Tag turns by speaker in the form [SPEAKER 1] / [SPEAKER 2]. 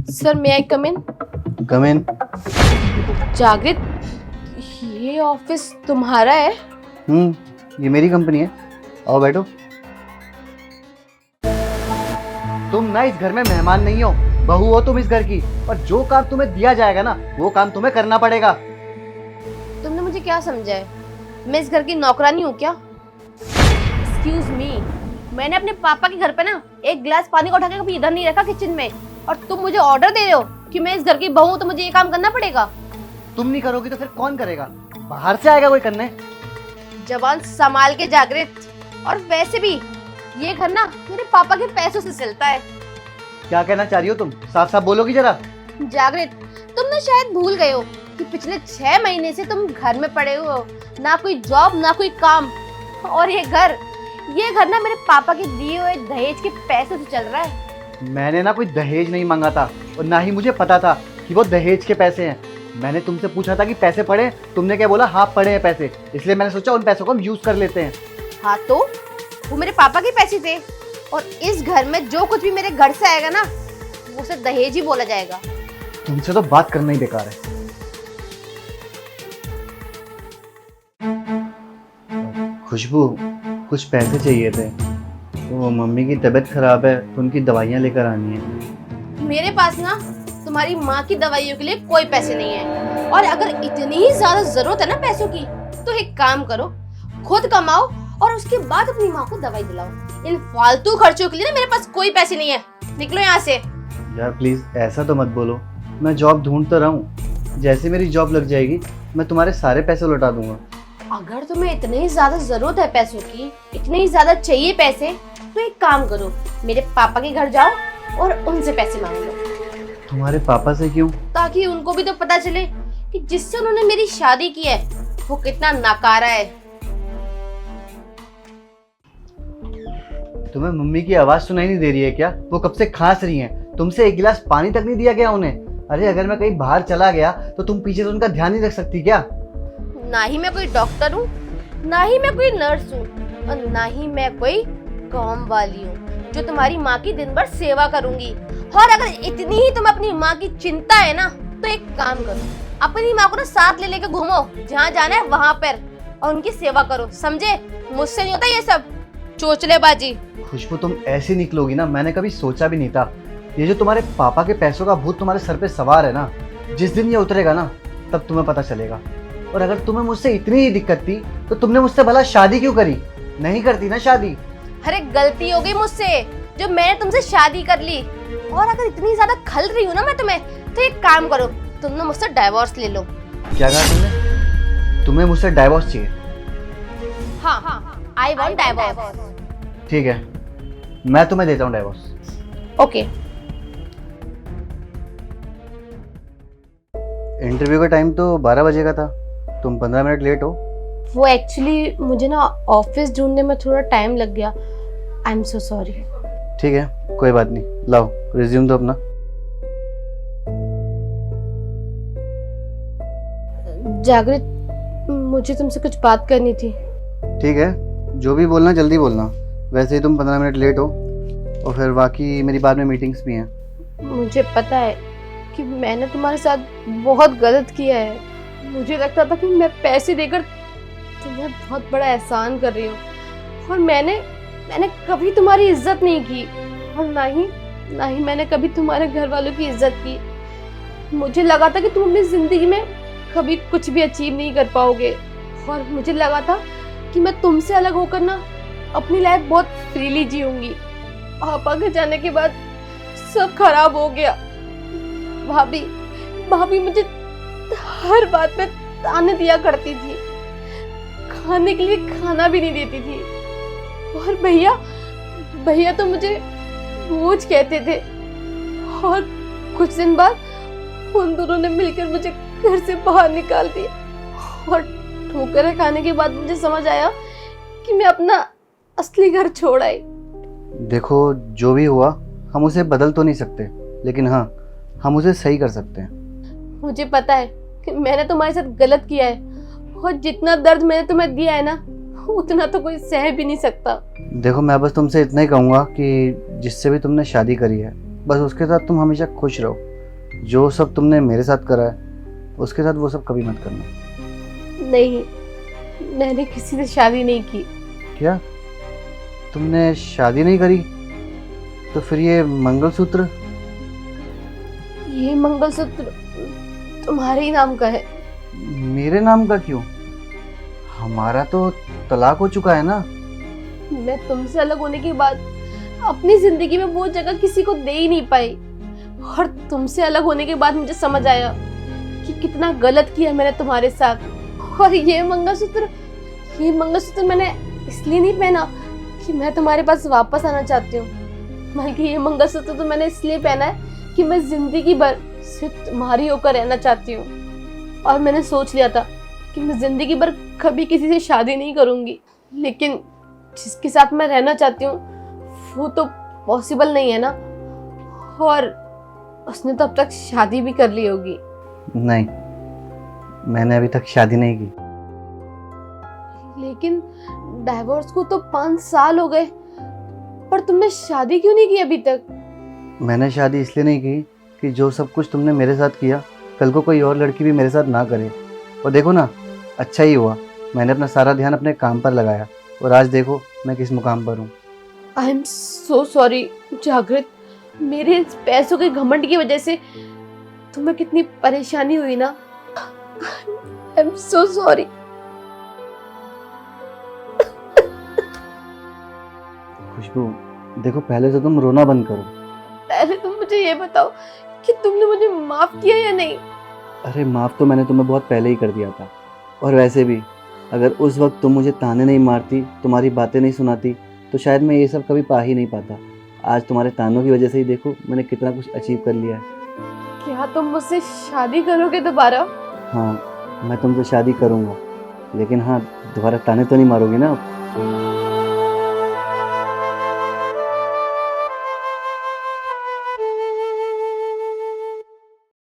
[SPEAKER 1] Sir मे आई कम इन?
[SPEAKER 2] कम इन।
[SPEAKER 1] जागृत, ये office तुम्हारा है?
[SPEAKER 2] ये मेरी कंपनी है। आओ बैठो। तुम ना इस घर में मेहमान नहीं हो, बहू हो तुम इस घर की, और जो काम तुम्हें दिया जाएगा ना वो काम तुम्हें करना पड़ेगा।
[SPEAKER 1] तुमने मुझे क्या समझा है? मैं इस घर की नौकरानी हूँ क्या? एक्सक्यूज मी, मैंने अपने पापा के घर पे ना एक गिलास पानी को उठा के कभी इधर नहीं रखा किचन में, और तुम मुझे ऑर्डर दे रहे हो कि मैं इस घर की बहू हूँ तो मुझे ये काम करना पड़ेगा।
[SPEAKER 2] तुम नहीं करोगी तो फिर कौन करेगा? बाहर से आएगा कोई करने?
[SPEAKER 1] जबान संभाल के जागृत। और वैसे भी ये घर ना मेरे पापा के पैसों से चलता है।
[SPEAKER 2] क्या कहना चाह रही हो तुम? साफ साफ बोलोगी जरा।
[SPEAKER 1] जागृत, तुम ना शायद भूल गए हो कि पिछले 6 महीने से तुम घर में पड़े हुए हो, ना कोई जॉब ना कोई काम। और ये घर ना मेरे पापा के दिए हुए दहेज के पैसों से चल रहा है।
[SPEAKER 2] मैंने ना कोई दहेज नहीं मांगा था, और ना ही मुझे पता था कि वो दहेज के पैसे हैं। मैंने तुमसे पूछा था कि पैसे पड़े, तुमने क्या बोला? हाँ पड़े हैं पैसे, इसलिए मैंने सोचा उन पैसों को हम यूज कर लेते हैं।
[SPEAKER 1] हाँ तो वो मेरे पापा के पैसे थे, और इस घर में जो कुछ भी मेरे घर से आएगा ना वो उसे दहेज ही बोला जाएगा।
[SPEAKER 2] तुमसे तो बात करना ही बेकार है। खुशबू, कुछ पैसे चाहिए थे। तो मम्मी की तबीयत खराब है तो उनकी दवाइयाँ लेकर आनी है।
[SPEAKER 1] मेरे पास ना तुम्हारी माँ की दवाइयों के लिए कोई पैसे नहीं है, और अगर इतनी ही ज्यादा जरूरत है ना पैसों की तो एक काम करो, खुद कमाओ और उसके बाद अपनी माँ को दवाई दिलाओ। इन फालतू खर्चों के लिए ना मेरे पास कोई पैसे नहीं है। निकलो यहाँ से।
[SPEAKER 2] यार प्लीज ऐसा तो मत बोलो, मैं जॉब ढूंढ तो रहा हूँ। जैसे मेरी जॉब लग जाएगी मैं तुम्हारे सारे पैसे लौटा दूंगा।
[SPEAKER 1] अगर तुम्हें इतनी ही ज्यादा जरूरत है पैसों की, इतने ही ज्यादा चाहिए पैसे, तो एक काम करो, मेरे पापा के घर जाओ और उनसे पैसे मांग लो।
[SPEAKER 2] तुम्हारे पापा से क्यों?
[SPEAKER 1] ताकि उनको भी तो पता चले कि जिससे उन्होंने मेरी शादी की है वो कितना नाकारा है।
[SPEAKER 2] तुम्हें मम्मी की आवाज सुनाई नहीं दे रही है क्या? वो कब से खांस रही हैं। तुमसे एक गिलास पानी तक नहीं दिया गया उन्हें। अरे अगर मैं कहीं बाहर चला गया तो तुम पीछे से उनका ध्यान नहीं रख सकती क्या?
[SPEAKER 1] ना ही मैं कोई डॉक्टर हूँ, ना ही मैं कोई नर्स हूँ, और ना ही मैं कोई काम वाली हूँ जो तुम्हारी माँ की दिन भर सेवा करूंगी। और अगर इतनी ही तुम्हें अपनी माँ की चिंता है ना तो एक काम करो, अपनी माँ को ना साथ ले लेके घूमो, जहाँ जाना है वहाँ पर, और उनकी सेवा करो, समझे? मुझसे नहीं होता ये सब चोचलेबाजी।
[SPEAKER 2] खुशबू तुम ऐसी निकलोगी ना, मैंने कभी सोचा भी नहीं था। ये जो तुम्हारे पापा के पैसों का भूत तुम्हारे सर पे सवार है ना, जिस दिन ये उतरेगा ना तब तुम्हें पता चलेगा। और अगर तुम्हें मुझसे इतनी ही दिक्कत थी तो तुमने मुझसे भला शादी क्यों करी? नहीं करती ना शादी।
[SPEAKER 1] अरे गलती हो गई मुझसे जो मैंने तुमसे शादी कर ली। और अगर इतनी ज्यादा खल रही हूँ ना मैं तुम्हें, तो एक काम करो, तुम ना मुझसे डाइवोर्स ले लो।
[SPEAKER 2] क्या कहा तुमने? तुम्हें मुझसे डाइवोर्स चाहिए?
[SPEAKER 1] हाँ, आई वांट डाइवोर्स।
[SPEAKER 2] ठीक है, मैं तुम्हें देता हूँ डाइवोर्स।
[SPEAKER 1] ओके।
[SPEAKER 2] इंटरव्यू का टाइम तो 12 बजे का था, तुम 15 मिनट लेट हो।
[SPEAKER 1] वो एक्चुअली मुझे ना ऑफिस ढूंढने में थोड़ा टाइम लग गया। I am so sorry.
[SPEAKER 2] ठीक है, कोई बात नहीं। लाओ रिज्यूम दो अपना।
[SPEAKER 1] जागृत, मुझे तुमसे कुछ बात करनी थी।
[SPEAKER 2] ठीक है, जो भी बोलना जल्दी बोलना। वैसे ही तुम 15 मिनट लेट हो, और फिर बाकी मेरी बाद में मीटिंग्स भी हैं।
[SPEAKER 1] मुझे पता है कि मैंने तुम्हारे साथ बहुत गलत किया है। मुझे लगता था कि मैं पैसे देकर तुम्हें बहुत बड़ा एहसान कर रही हूँ, और मैंने कभी तुम्हारी इज्जत नहीं की, और ना ही मैंने कभी तुम्हारे घर वालों की इज्जत की। मुझे लगा था कि तुम अपनी जिंदगी में कभी कुछ भी अचीव नहीं कर पाओगे, और मुझे लगा था कि मैं तुमसे अलग होकर ना अपनी लाइफ बहुत फ्रीली जीऊंगी। पापा के जाने के बाद सब खराब हो गया। भाभी मुझे हर बात पे ताने दिया करती थी, खाने के लिए खाना भी नहीं देती थी, और भैया तो मुझे बोझ कहते थे। और कुछ दिन बाद उन दोनों ने मिलकर मुझे घर से बाहर निकाल दिया, और ठोकरें खाने के बाद मुझे समझ आया कि मैं अपना असली घर छोड़ आई।
[SPEAKER 2] देखो, जो भी हुआ हम उसे बदल तो नहीं सकते, लेकिन हाँ हम उसे सही कर सकते हैं।
[SPEAKER 1] मुझे पता है कि मैंने तुम्हारे साथ गलत किया है, और जितना दर्द मैंने तुम्हें दिया है ना उतना तो कोई सह भी नहीं सकता।
[SPEAKER 2] देखो, मैं बस तुमसे इतना ही कहूँगा कि जिससे भी तुमने शादी करी है बस उसके साथ तुम हमेशा खुश रहो। जो सब तुमने मेरे साथ करा है उसके साथ वो सब कभी मत करना।
[SPEAKER 1] नहीं, मैंने किसी से शादी नहीं की।
[SPEAKER 2] क्या तुमने शादी नहीं करी? तो फिर ये मंगलसूत्र?
[SPEAKER 1] ये मंगलसूत्र तुम्हारे ही नाम का है।
[SPEAKER 2] मेरे नाम का क्यों? हमारा तो तलाक हो चुका है ना।
[SPEAKER 1] मैं तुमसे अलग होने के बाद अपनी जिंदगी में वो जगह किसी को दे ही नहीं पाई, और तुमसे अलग होने के बाद मुझे समझ आया कि कितना गलत किया मैंने तुम्हारे साथ। और ये मंगलसूत्र मैंने इसलिए नहीं पहना कि मैं तुम्हारे पास वापस आना चाहती हूँ, बल्कि ये मंगलसूत्र तो मैंने इसलिए पहना है कि मैं जिंदगी भर सिर्फ तुम्हारी होकर रहना चाहती हूँ। और मैंने सोच लिया था कि मैं जिंदगी भर कभी किसी से शादी नहीं करूँगी, लेकिन जिसके साथ मैं रहना चाहती हूँ वो तो पॉसिबल नहीं है ना। और उसने तो अब तक शादी भी कर ली होगी।
[SPEAKER 2] नहीं, मैंने अभी तक शादी नहीं की।
[SPEAKER 1] लेकिन डाइवोर्स को तो 5 साल हो गए, पर तुमने शादी क्यों नहीं की अभी तक?
[SPEAKER 2] मैंने शादी इसलिए नहीं की कि जो सब कुछ तुमने मेरे साथ किया कल को कोई और लड़की भी मेरे साथ ना करे। और देखो ना, अच्छा ही हुआ, मैंने अपना सारा ध्यान अपने काम पर लगाया और आज देखो मैं किस मुकाम पर हूँ।
[SPEAKER 1] आई एम सो सॉरी जागृत, मेरे इस पैसों के घमंड की वजह से तुम्हें कितनी परेशानी हुई ना। I am so sorry.
[SPEAKER 2] खुशबू, देखो पहले तो तुम रोना बंद करो।
[SPEAKER 1] पहले तुम मुझे ये बताओ कि तुमने मुझे माफ किया या नहीं?
[SPEAKER 2] अरे माफ़ तो मैंने तुम्हें बहुत पहले ही कर दिया था। और वैसे भी अगर उस वक्त तुम मुझे ताने नहीं मारती, तुम्हारी बातें नहीं सुनाती, तो शायद मैं ये सब कभी पा ही नहीं पाता। आज तुम्हारे तानों की वजह से ही देखो मैंने कितना कुछ अचीव कर लिया है।
[SPEAKER 1] क्या तुम मुझसे शादी करोगे दोबारा?
[SPEAKER 2] हाँ, मैं तुमसे शादी करूँगा, लेकिन हाँ, दोबारा ताने तो नहीं मारोगी ना?